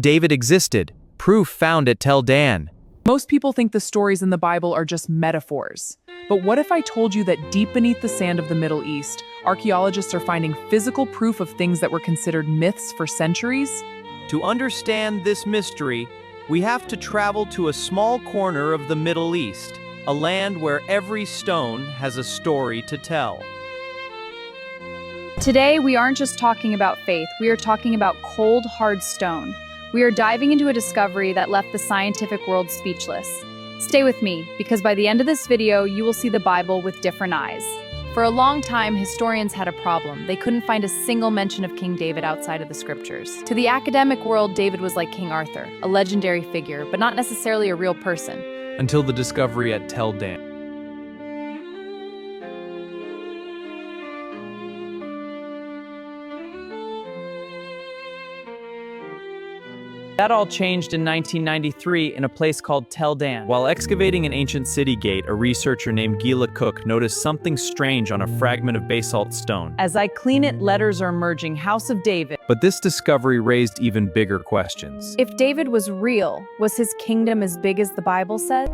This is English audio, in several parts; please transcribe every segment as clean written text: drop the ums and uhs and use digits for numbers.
David existed. Proof found at Tel Dan. Most people think the stories in the Bible are just metaphors. But what if I told you that deep beneath the sand of the Middle East, archaeologists are finding physical proof of things that were considered myths for centuries? To understand this mystery, we have to travel to a small corner of the Middle East, a land where every stone has a story to tell. Today, we aren't just talking about faith, we are talking about cold, hard stone. We are diving into a discovery that left the scientific world speechless. Stay with me, because by the end of this video, you will see the Bible with different eyes. For a long time, historians had a problem. They couldn't find a single mention of King David outside of the scriptures. To the academic world, David was like King Arthur, a legendary figure, but not necessarily a real person. Until the discovery at Tel Dan. That all changed in 1993 in a place called Tel Dan. While excavating an ancient city gate, a researcher named Gila Cook noticed something strange on a fragment of basalt stone. As I clean it, letters are emerging. House of David. But this discovery raised even bigger questions. If David was real, was his kingdom as big as the Bible said?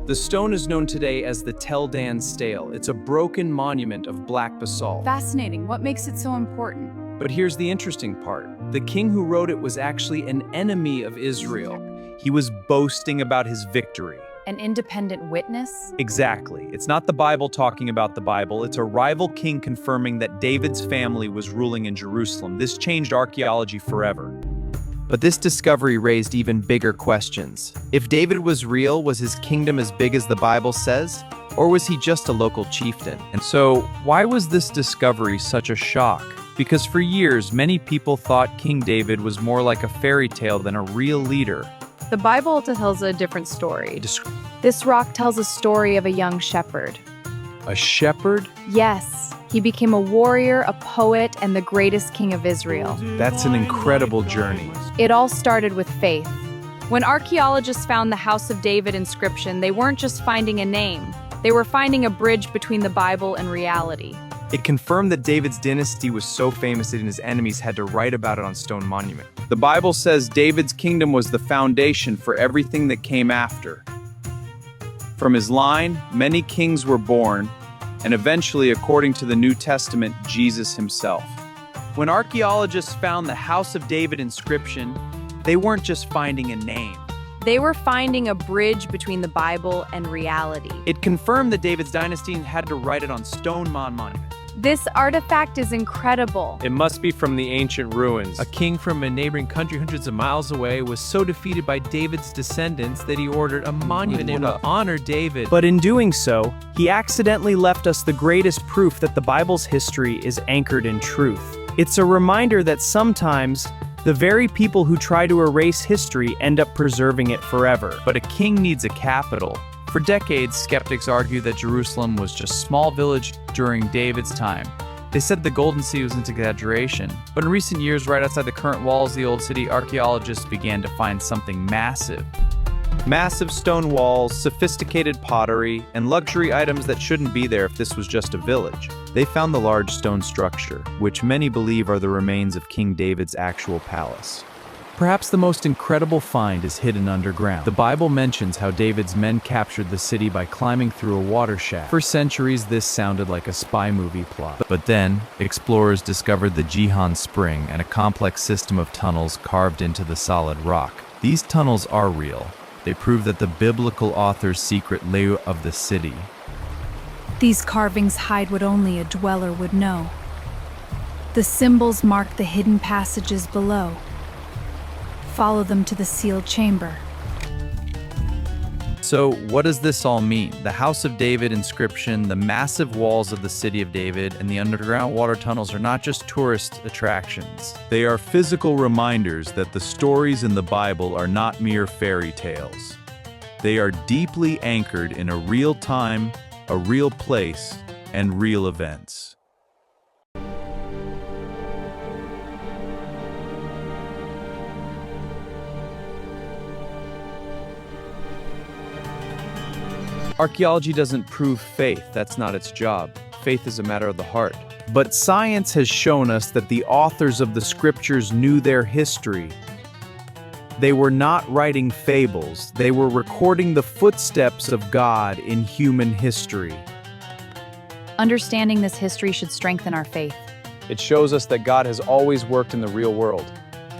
The stone is known today as the Tel Dan Stele. It's a broken monument of black basalt. Fascinating. What makes it so important? But here's the interesting part. The king who wrote it was actually an enemy of Israel. He was boasting about his victory. An independent witness? Exactly. It's not the Bible talking about the Bible. It's a rival king confirming that David's family was ruling in Jerusalem. This changed archaeology forever. But this discovery raised even bigger questions. If David was real, was his kingdom as big as the Bible says? Or was he just a local chieftain? And so, why was this discovery such a shock? Because for years, many people thought King David was more like a fairy tale than a real leader. The Bible tells a different story. This rock tells a story of a young shepherd. A shepherd? Yes, he became a warrior, a poet, and the greatest king of Israel. That's an incredible journey. It all started with faith. When archaeologists found the House of David inscription, they weren't just finding a name. They were finding a bridge between the Bible and reality. It confirmed that David's dynasty was so famous that his enemies had to write about it on stone monument. The Bible says David's kingdom was the foundation for everything that came after. From his line, many kings were born, and eventually, according to the New Testament, Jesus himself. When archaeologists found the House of David inscription, they weren't just finding a name. They were finding a bridge between the Bible and reality. It confirmed that David's dynasty had to write it on stone monument. This artifact is incredible. It must be from the ancient ruins. A king from a neighboring country hundreds of miles away was so defeated by David's descendants that he ordered a monument to honor David. But in doing so, he accidentally left us the greatest proof that the Bible's history is anchored in truth. It's a reminder that sometimes the very people who try to erase history end up preserving it forever. But a king needs a capital. For decades, skeptics argued that Jerusalem was just a small village during David's time. They said the Golden City was an exaggeration. But in recent years, right outside the current walls of the old city, archaeologists began to find something massive. Massive stone walls, sophisticated pottery, and luxury items that shouldn't be there if this was just a village. They found the large stone structure, which many believe are the remains of King David's actual palace. Perhaps the most incredible find is hidden underground. The Bible mentions how David's men captured the city by climbing through a water shaft. For centuries, this sounded like a spy movie plot. But then, explorers discovered the Jihan Spring and a complex system of tunnels carved into the solid rock. These tunnels are real. They prove that the biblical author's secret lay of the city. These carvings hide what only a dweller would know. The symbols mark the hidden passages below. Follow them to the sealed chamber. So, what does this all mean? The House of David inscription, the massive walls of the city of David, and the underground water tunnels are not just tourist attractions. They are physical reminders that the stories in the Bible are not mere fairy tales. They are deeply anchored in a real time, a real place, and real events. Archaeology doesn't prove faith. That's not its job. Faith is a matter of the heart. But science has shown us that the authors of the scriptures knew their history. They were not writing fables, they were recording the footsteps of God in human history. Understanding this history should strengthen our faith. It shows us that God has always worked in the real world,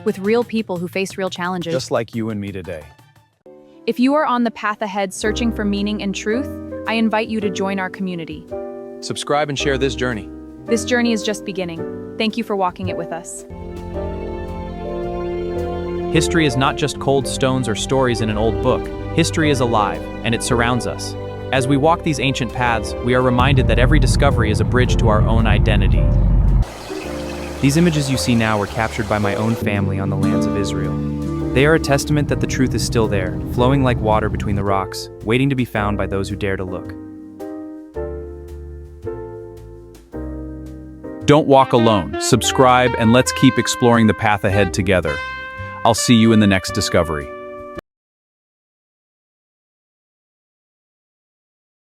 With real people who face real challenges. just like you and me today. If you are on the path ahead searching for meaning and truth, I invite you to join our community. Subscribe and share this journey. This journey is just beginning. Thank you for walking it with us. History is not just cold stones or stories in an old book. History is alive, and it surrounds us. As we walk these ancient paths, we are reminded that every discovery is a bridge to our own identity. These images you see now were captured by my own family on the lands of Israel. They are a testament that the truth is still there, flowing like water between the rocks, waiting to be found by those who dare to look. Don't walk alone. Subscribe and let's keep exploring the path ahead together. I'll see you in the next discovery.